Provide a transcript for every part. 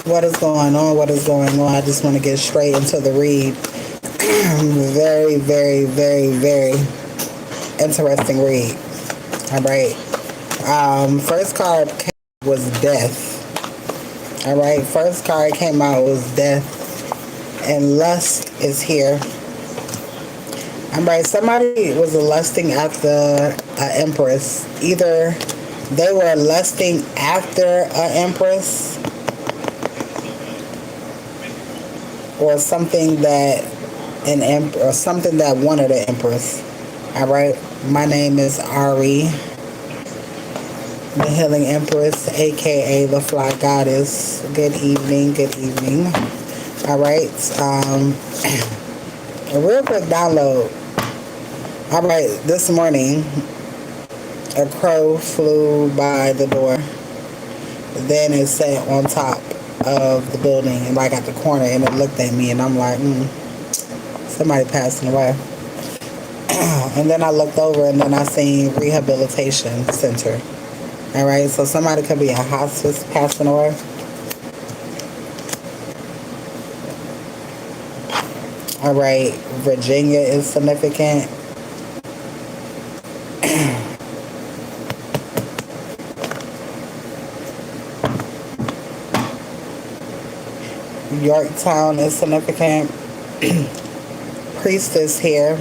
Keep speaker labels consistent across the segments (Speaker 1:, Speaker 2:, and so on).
Speaker 1: What is going on? What is going on? I just want to get straight into the read. Very, very, very, very interesting read. All right. First card was death. All right. First card came out was death, and lust is here. All right. Somebody was lusting after an empress. Either they were lusting after an empress, or something that or something that wanted an empress. All right. My name is Ari, the Healing Empress, aka the Fly Goddess. Good evening. Good evening. All right. A real quick download. All right. This morning, a crow flew by the door. Then it sat on top of the building and like at the corner, and it looked at me, and I'm like, somebody passing away. And then I looked over, and then I seen rehabilitation center. All right, so somebody could be in hospice passing away. All right, Virginia is significant. Yorktown is significant. Priestess here.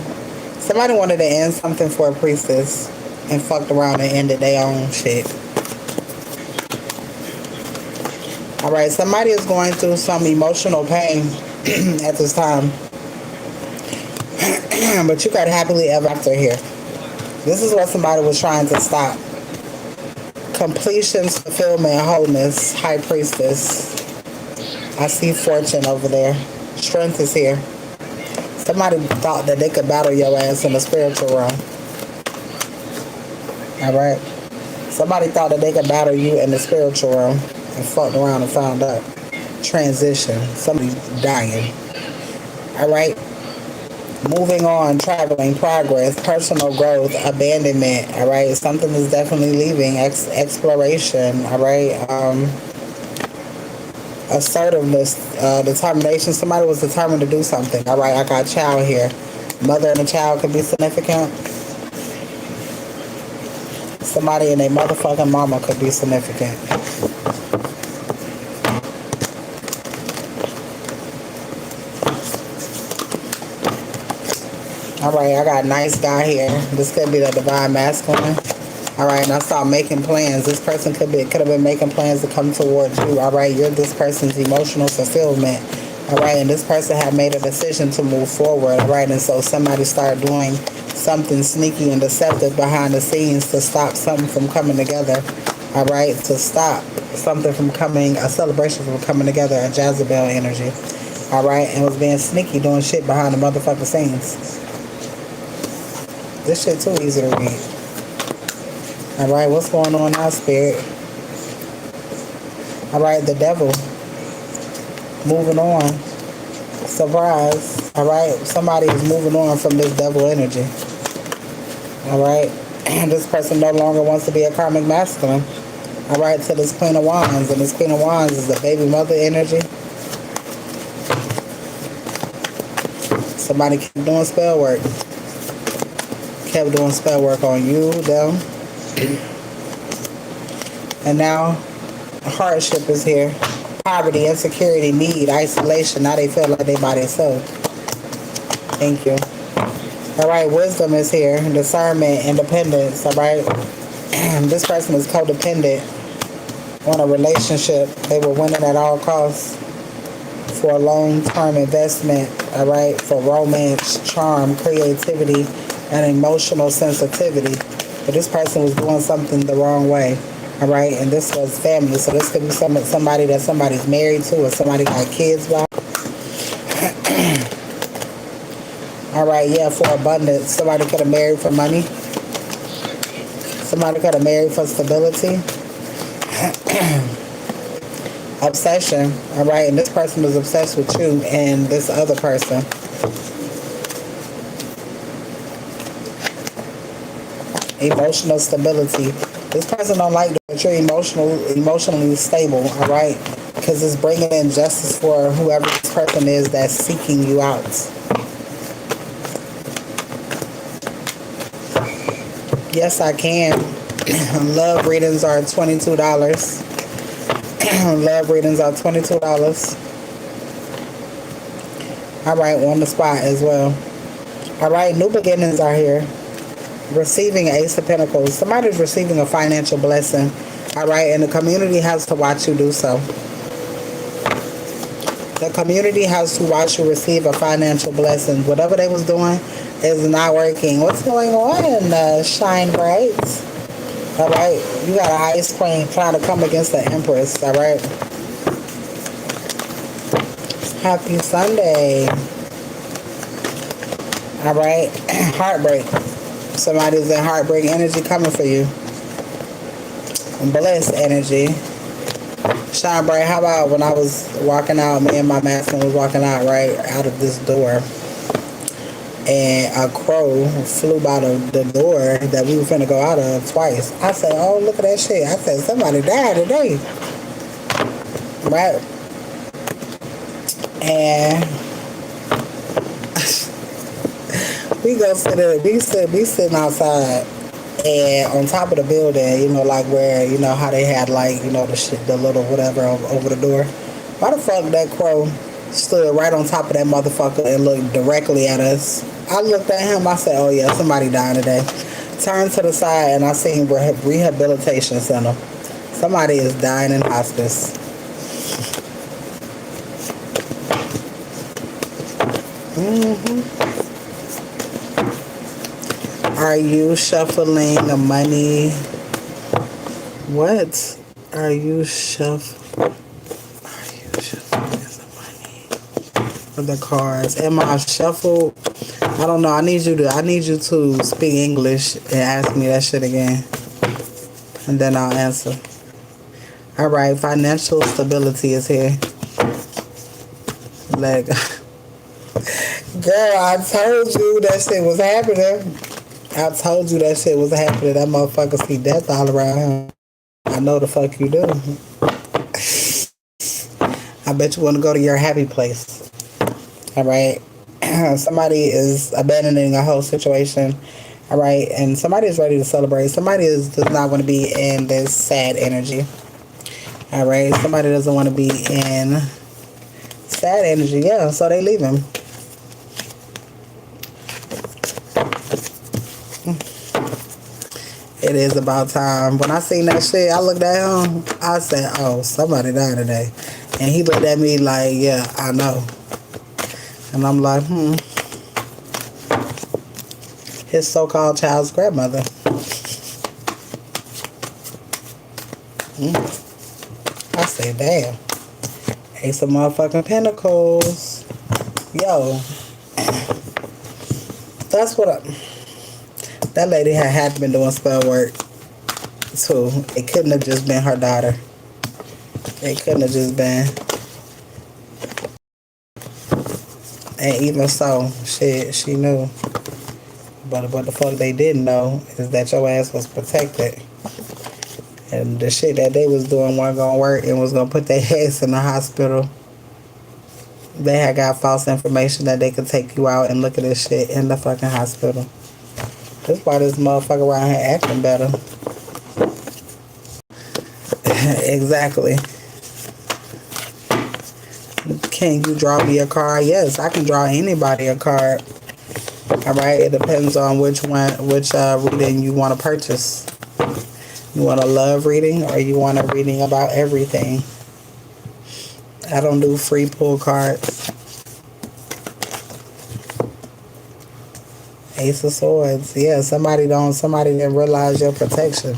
Speaker 1: Somebody wanted to end something for a priestess and fucked around and ended their own shit. All right, somebody is going through some emotional pain at this time. But you got happily ever after here. This is what somebody was trying to stop. Completion, fulfillment, wholeness, high priestess. I see fortune over there. Strength is here. Somebody thought that they could battle your ass in the spiritual realm. All right? Somebody thought that they could battle you in the spiritual realm and fucked around and found out. Transition. Somebody's dying. All right? Moving on, traveling, progress, personal growth, abandonment. All right? Something is definitely leaving. Exploration. All right? Assertiveness, determination. Somebody was determined to do something. All right, I got child here. Mother and a child could be significant. Somebody and a motherfucking mama could be significant. All right, I got a nice guy here. This could be the divine masculine. All right, and I start making plans. This person could have been making plans to come towards you. All right, you're this person's emotional fulfillment. All right, and this person had made a decision to move forward. All right, and so somebody started doing something sneaky and deceptive behind the scenes to stop something from coming together. All right, to stop something from coming, a celebration from coming together, a Jezebel energy. All right, and was being sneaky doing shit behind the motherfucking scenes. This shit too easy to read. All right, what's going on now, Spirit? All right, the devil. Moving on. Surprise. All right, somebody is moving on from this devil energy. All right, and this person no longer wants to be a karmic masculine. All right, to this Queen of Wands, and this Queen of Wands is the baby mother energy. Somebody kept doing spell work. Kept doing spell work on you, them. And now hardship is here. Poverty, insecurity, need, isolation. Now they feel like they by themselves. Thank you. All right, wisdom is here. Discernment, independence. All right. This person is codependent on a relationship. They were winning at all costs for a long-term investment. All right. For romance, charm, creativity, and emotional sensitivity. But this person was doing something the wrong way. All right, and this was family, so this could be somebody that somebody's married to, or somebody got kids by. All right, yeah, for abundance. Somebody could have married for money. Somebody could have married for stability. Obsession. All right, and this person was obsessed with you and this other person. Emotional stability. This person don't like that you're emotionally stable. All right, because it's bringing in justice for whoever this person is that's seeking you out. Yes, I can. Love readings are $22. Love readings are $22. All right, on the spot as well. All right, new beginnings are here. Receiving Ace of Pentacles. Somebody's receiving a financial blessing. All right, and the community has to watch you do so. The community has to watch you receive a financial blessing. Whatever they was doing is not working. What's going on, Shine Bright? All right, you got an ice queen trying to come against the Empress. All right. Happy Sunday. All right, heartbreak. Somebody's in heartbreak energy coming for you. Bliss energy. Shine Bright, how about when I was walking out, me and my masculine was walking out right out of this door, and a crow flew by the door that we were finna go out of twice. I said, oh, look at that shit. I said, somebody died today. Right? And we sitting outside, and on top of the building, you know, like where, you know, how they had, like, you know, the little whatever over the door. Why the fuck that crow stood right on top of that motherfucker and looked directly at us? I looked at him, I said, oh yeah, somebody dying today. Turned to the side and I seen rehabilitation center. Somebody is dying in hospice. Are you shuffling the money? What are you shuffling? Are you shuffling the money? For the cards. Am I shuffled? I don't know. I need you to speak English and ask me that shit again. And then I'll answer. Alright, financial stability is here. Like, girl, I told you that shit was happening. I told you that shit was happening. That motherfucker see death all around him. I know the fuck you do. I bet you want to go to your happy place. Alright? Somebody is abandoning a whole situation. Alright? And somebody is ready to celebrate. Somebody does not want to be in this sad energy. Alright? Somebody doesn't want to be in sad energy. Yeah, so they leave him. It is about time. When I seen that shit, I looked at him. I said, oh, somebody died today. And he looked at me like, yeah, I know. And I'm like, his so-called child's grandmother. I say, damn. Ace of motherfucking Pentacles. Yo. That's what that lady had been doing spell work too. It couldn't have just been her daughter. It couldn't have just been. And even so, she knew. But what the fuck they didn't know is that your ass was protected. And the shit that they was doing wasn't gonna work and was gonna put their ass in the hospital. They had got false information that they could take you out and look at this shit in the fucking hospital. That's why this motherfucker around here acting better. Exactly. Can you draw me a card? Yes, I can draw anybody a card. Alright, it depends on which reading you want to purchase. You want a love reading or you want a reading about everything? I don't do free pull cards. Ace of Swords. Yeah, somebody didn't realize your protection.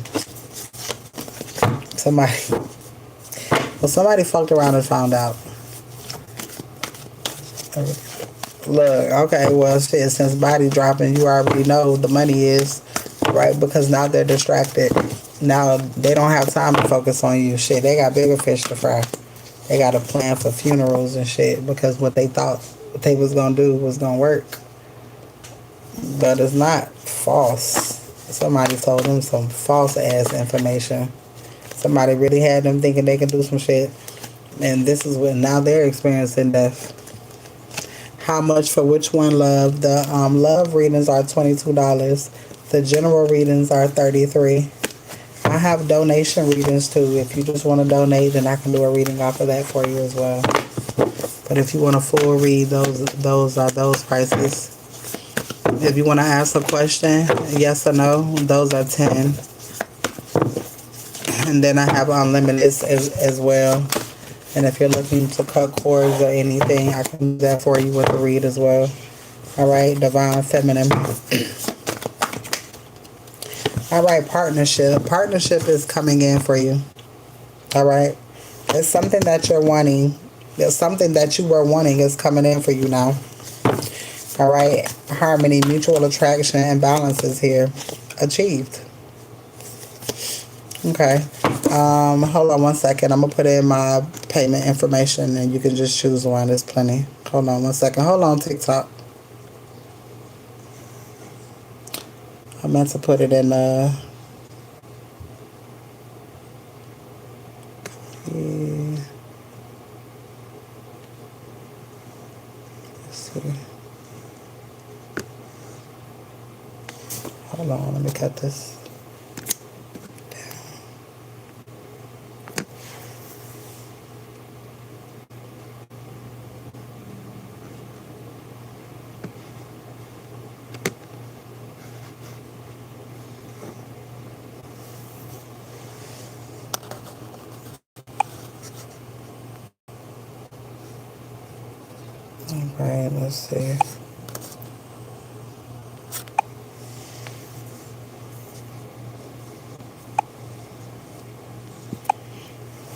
Speaker 1: Somebody fucked around and found out. Look, okay, well, shit, since body dropping, you already know the money is, right? Because now they're distracted. Now they don't have time to focus on you. Shit, they got bigger fish to fry. They got a plan for funerals and shit because what they thought what they was gonna do was gonna work. But it's not false. Somebody told them some false ass information. Somebody really had them thinking they could do some shit. And this is what now they're experiencing death. How much for which one, love? The love readings are $22. The general readings are $33. I have donation readings too. If you just want to donate, then I can do a reading off of that for you as well. But if you want a full read, those are those prices. If you want to ask a question, yes or no, those are 10. And then I have unlimited as well. And if you're looking to cut cords or anything, I can do that for you with a read as well. All right, Divine Feminine. All right, partnership. Partnership is coming in for you. All right. It's something that you're wanting. There's something that you were wanting is coming in for you now. All right. Harmony, mutual attraction, and balance is here. Achieved. Okay. Hold on one second. I'm going to put in my payment information and you can just choose one. There's plenty. Hold on one second. Hold on, TikTok. I meant to put it in yeah. Let's see. Hold on, let me cut this down. All right, let's see.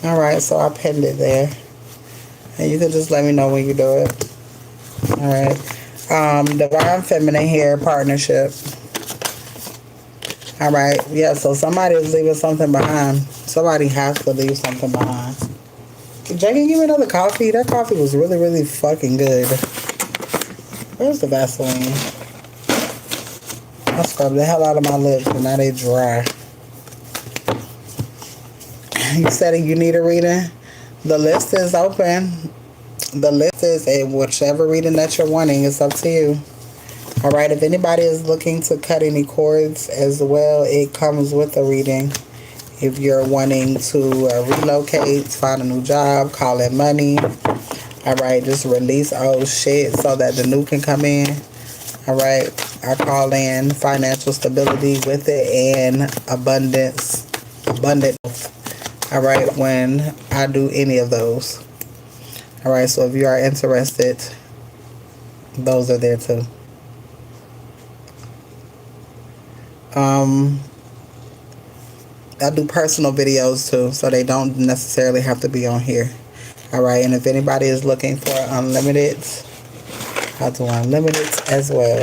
Speaker 1: All right, so I pinned it there. And you can just let me know when you do it. All right. Divine Feminine here, partnership. All right. Yeah, so somebody is leaving something behind. Somebody has to leave something behind. Jay, can you give me another coffee? That coffee was really, really fucking good. Where's the Vaseline? I scrubbed the hell out of my lips and now they dry. You said you need a reading? The list is open. The list is a whichever reading that you're wanting. It's up to you. All right. If anybody is looking to cut any cords as well, it comes with a reading. If you're wanting to relocate, find a new job, call in money. All right. Just release old shit so that the new can come in. All right. I call in financial stability with it and abundance. All right. When I do any of those. All right, so if you are interested, those are there too. I do personal videos too, so they don't necessarily have to be on here. All right, and if anybody is looking for unlimited, I do unlimited as well.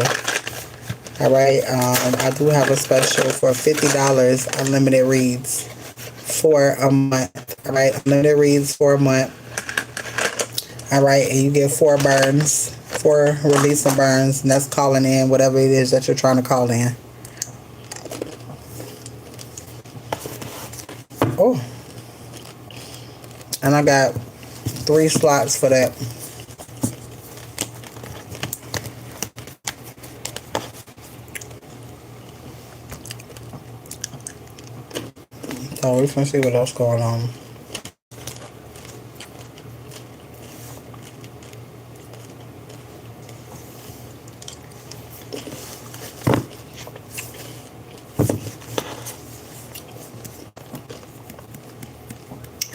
Speaker 1: All right, I do have a special for $50 unlimited reads for a month. All right, unlimited reads for a month. All right, and you get 4 burns, 4 releasing burns, and that's calling in whatever it is that you're trying to call in. Oh, and I got 3 slots for that. So we're gonna see what else going on.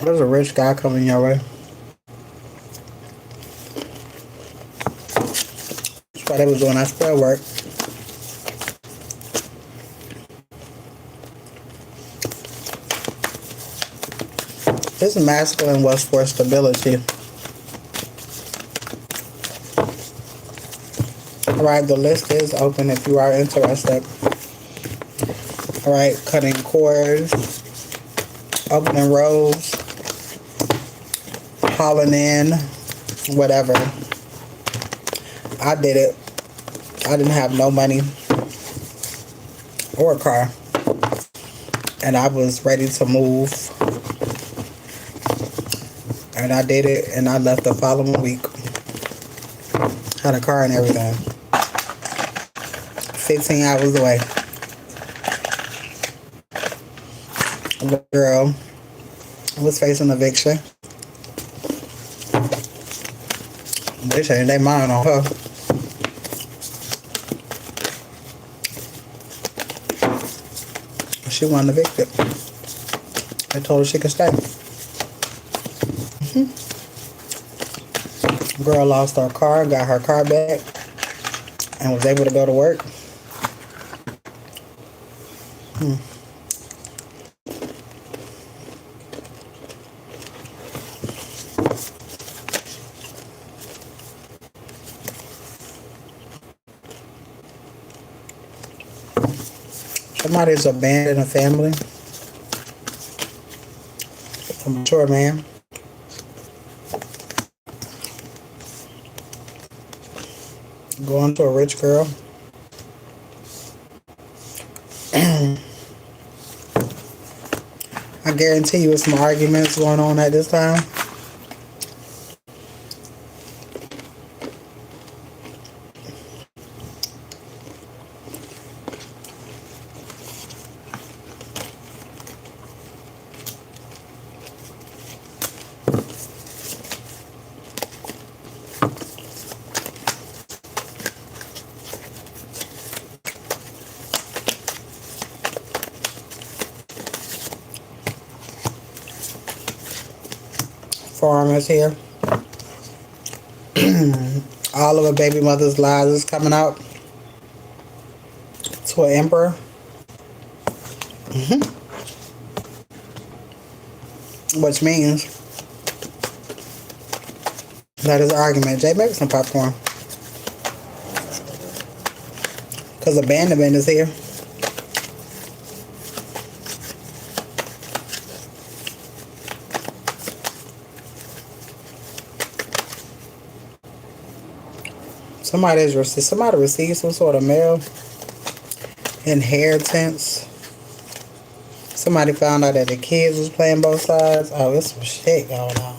Speaker 1: There's a rich guy coming your way. That's why they was doing that spell work. This masculine was for stability. Alright, the list is open if you are interested. Alright, cutting cords, opening rows, hauling in, whatever. I did it. I didn't have no money or a car. And I was ready to move. And I did it, and I left the following week. Had a car and everything. 15 hours away. The girl was facing eviction. They changed their mind on her. She wasn't evicted. They told her she could stay. Girl lost her car, got her car back, and was able to go to work. Somebody's abandoned a family. A mature man. Going to a rich girl. I guarantee you, it's some arguments going on at this time. Farmers here. All of a baby mother's lives is coming out to an emperor. Which means that is an argument. Jay, make some popcorn. Because abandonment is here. Somebody received some sort of mail inheritance. Somebody found out that the kids was playing both sides. Oh, there's some shit going on.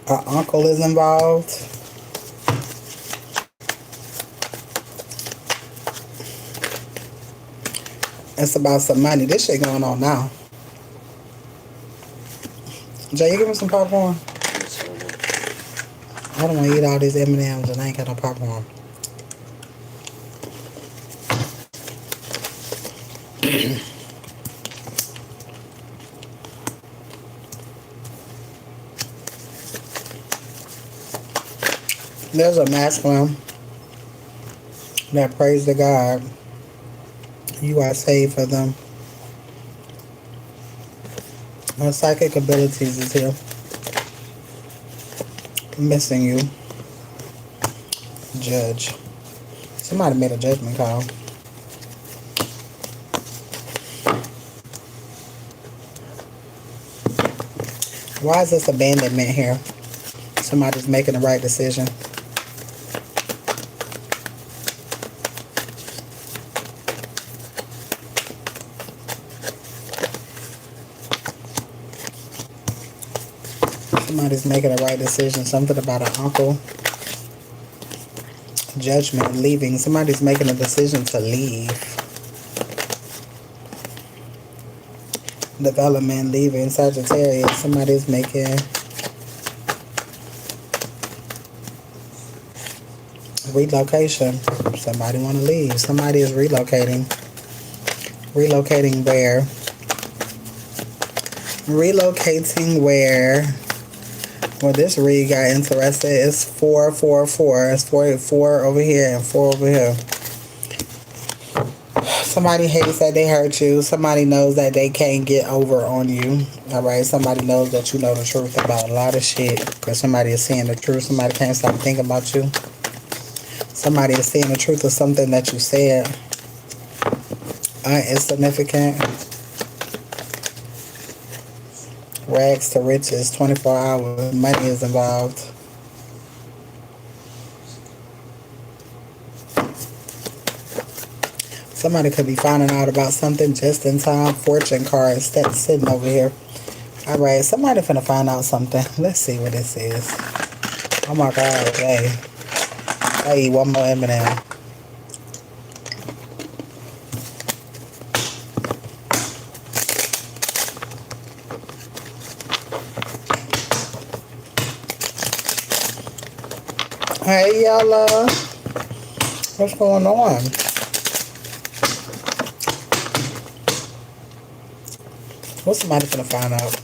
Speaker 1: Our uncle is involved. It's about some money. This shit going on now. Jay, you give me some popcorn? I don't want to eat all these M&Ms and I ain't got no popcorn. There's a masculine that prays to God. You are saved for them. Our psychic abilities is here. Missing you. Judge. Somebody made a judgment call. Why is this abandonment here? Somebody's making the right decision. Somebody's making a right decision. Something about an uncle. Judgment, leaving. Somebody's making a decision to leave. Development, leaving. Sagittarius. Somebody's making relocation. Somebody want to leave. Somebody is relocating. Relocating where? Relocating where? Well, this read got interested. It's 4, 4, 4. It's 4 over here and 4 over here. Somebody hates that they hurt you. Somebody knows that they can't get over on you. Alright? Somebody knows that you know the truth about a lot of shit. Because somebody is seeing the truth. Somebody can't stop thinking about you. Somebody is seeing the truth of something that you said. Insignificant. Rags to riches, 24 hours, money is involved. Somebody could be finding out about something just in time. Fortune cards that's sitting over here. All right, somebody finna find out something. Let's see what this is. Oh my God, hey. I eat one more M&M. Hey, y'all. What's going on? What's somebody finna find out?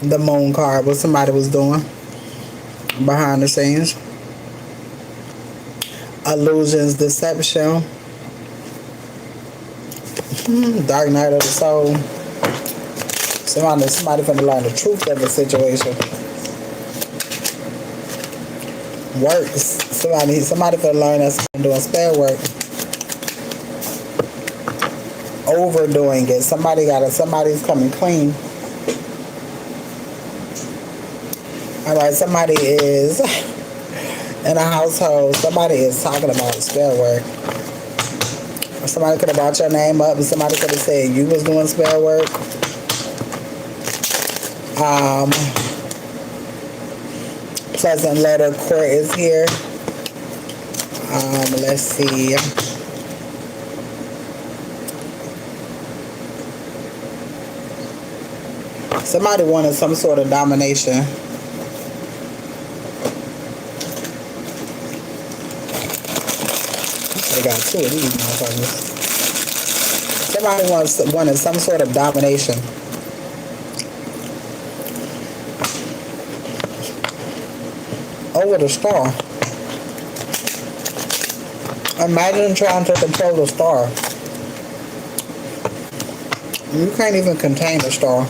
Speaker 1: The moon card, what somebody was doing behind the scenes. Illusions, deception. Dark night of the soul. Somebody finna learn the truth of the situation. Works. Somebody finna learn that's doing spell work. Overdoing it. Somebody's coming clean. Alright, somebody is in a household. Somebody is talking about spell work. Somebody could have brought your name up and somebody could have said you was doing spell work. Pleasant letter court is here. Let's see. Somebody wanted some sort of domination. They got two of these motherfuckers. Somebody wanted some sort of domination. Over the star. Imagine trying to control the star. You can't even contain the star.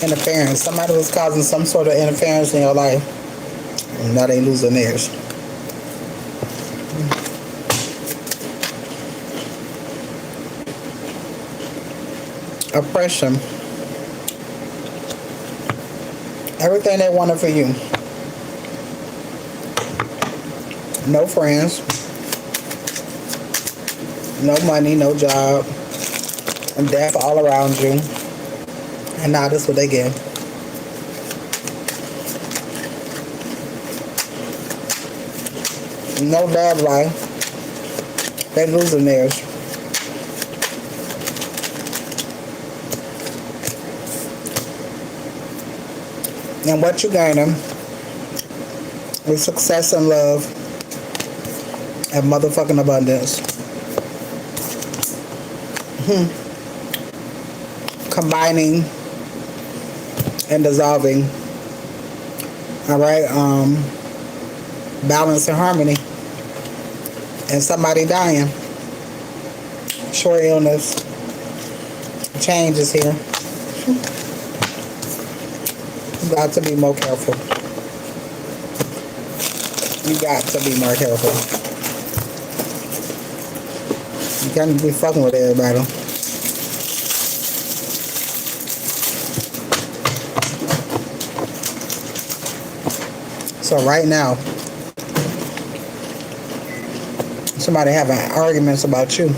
Speaker 1: Interference. Somebody was causing some sort of interference in your life. And now they losing theirs. Oppression. Everything they wanted for you. No friends. No money, no job. And death all around you. And now this is what they get. No love life. They're losing theirs. And what you gaining is success and love and motherfucking abundance. Combining and dissolving. Alright, balance and harmony. And somebody dying. Short illness. Change is here. You got to be more careful. You got to be more careful. You can't be fucking with everybody. So right now, somebody having arguments about you.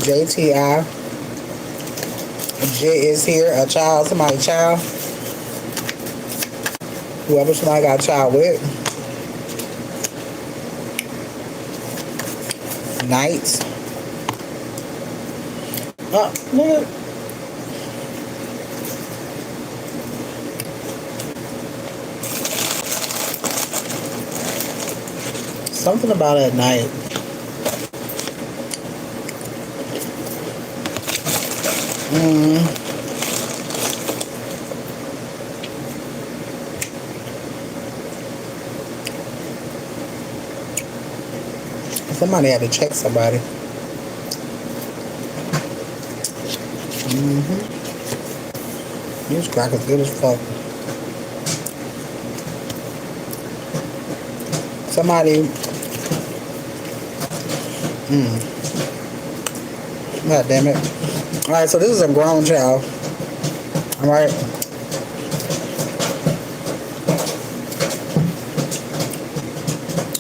Speaker 1: JTI. J is here. A child. Somebody's child. Whoever somebody got a child with. Knights. Oh, look. Something about at night. Somebody had to check somebody. These crackers good as fuck. Somebody, god damn it. Alright, so this is a grown child. Alright.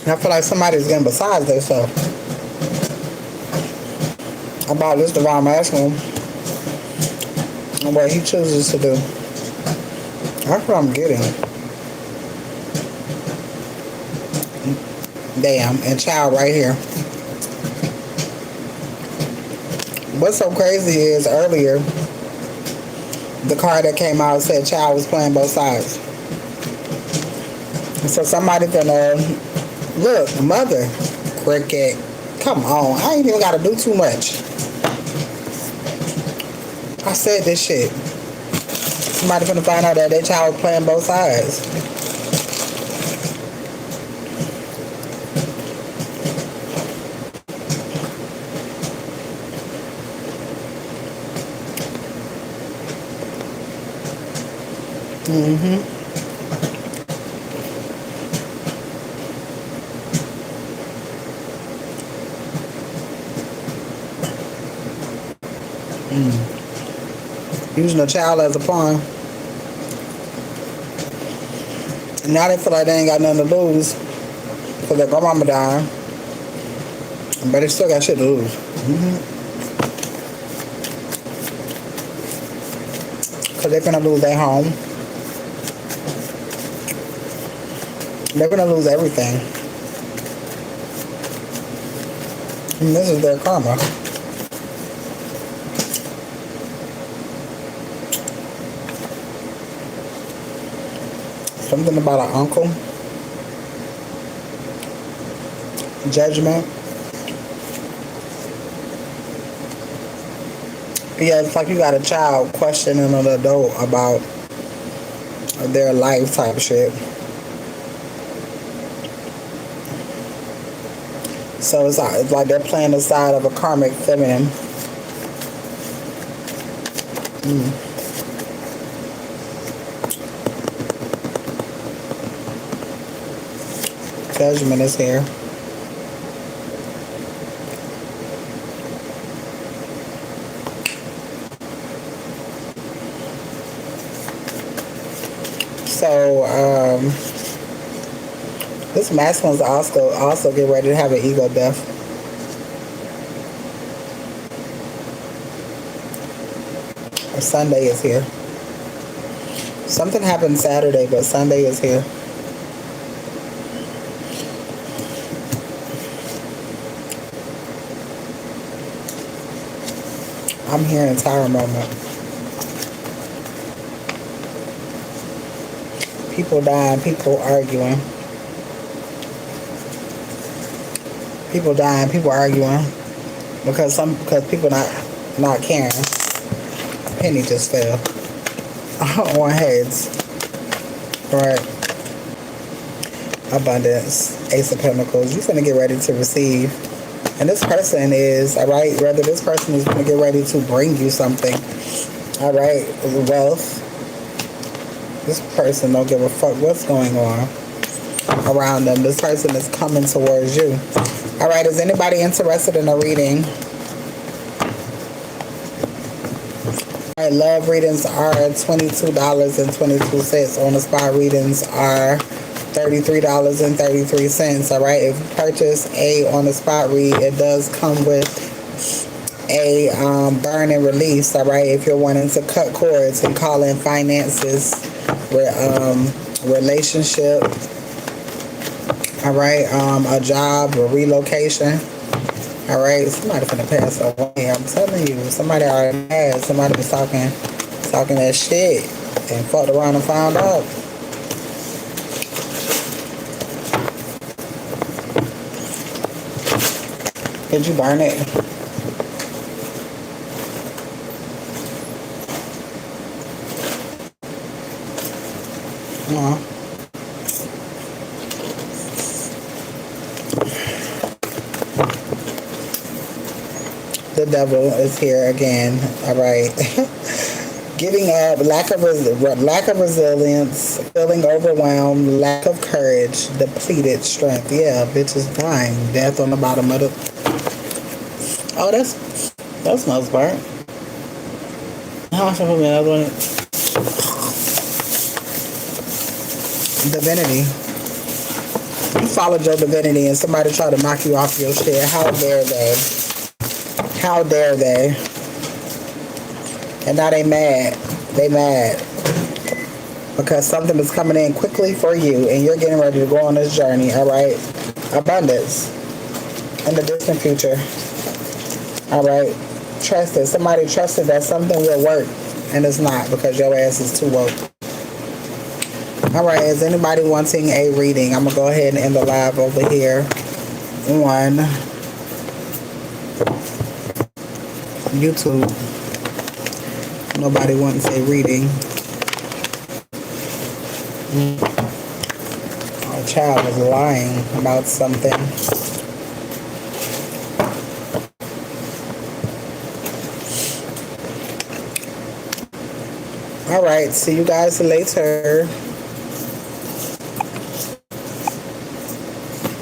Speaker 1: I feel like somebody's getting beside themselves about this divine masculine and what he chooses to do. That's what I'm getting. Damn, and child right here. What's so crazy is earlier, the card that came out said child was playing both sides. So somebody gonna look, mother, cricket. Come on, I ain't even gotta do too much. I said this shit. Somebody gonna find out that their child was playing both sides. Using a child as a pawn. And now they feel like they ain't got nothing to lose because their grandmama died. But they still got shit to lose. Because they're going to lose their home. They're going to lose everything. And this is their karma. Something about an uncle. Judgment. Yeah, it's like you got a child questioning an adult about their life type shit. So it's like they're playing the side of a karmic feminine. Judgment is here. So, this masculine's also get ready to have an ego death. Sunday is here. Something happened Saturday, but Sunday is here. I'm here in Tower moment. People dying, people arguing. People dying, people arguing. Because people not caring. A penny just fell. On heads. Right. Abundance. Ace of Pentacles. You're finna get ready to receive. And this person is, alright, whether this person is gonna get ready to bring you something. Alright, wealth. This person don't give a fuck what's going on around them. This person is coming towards you. Alright, is anybody interested in a reading? Alright, love readings are $22.22. On the spot readings are $33.33. Alright, if you purchase a on the spot read, it does come with a burn and release. Alright, if you're wanting to cut cords and call in finances, relationship, alright, a job, a relocation. Alright, somebody finna pass away. I'm telling you, somebody already had. Somebody was talking that shit and fucked around and found out. Did you burn it? No. The devil is here again. All right. Giving up, lack of resilience, feeling overwhelmed, lack of courage, depleted strength. Yeah, bitch is dying. Death on the bottom of the. Oh, that smells burnt. How much I put another one? Divinity. You followed your divinity and somebody tried to knock you off your shit. How dare they? How dare they? And now they mad. They mad. Because something is coming in quickly for you and you're getting ready to go on this journey, alright? Abundance. In the distant future. Alright? Trust it. Somebody trusted that something will work and it's not because your ass is too woke. Alright, is anybody wanting a reading? I'm going to go ahead and end the live over here on YouTube. Nobody wants a reading. Our child is lying about something. Alright, see you guys later.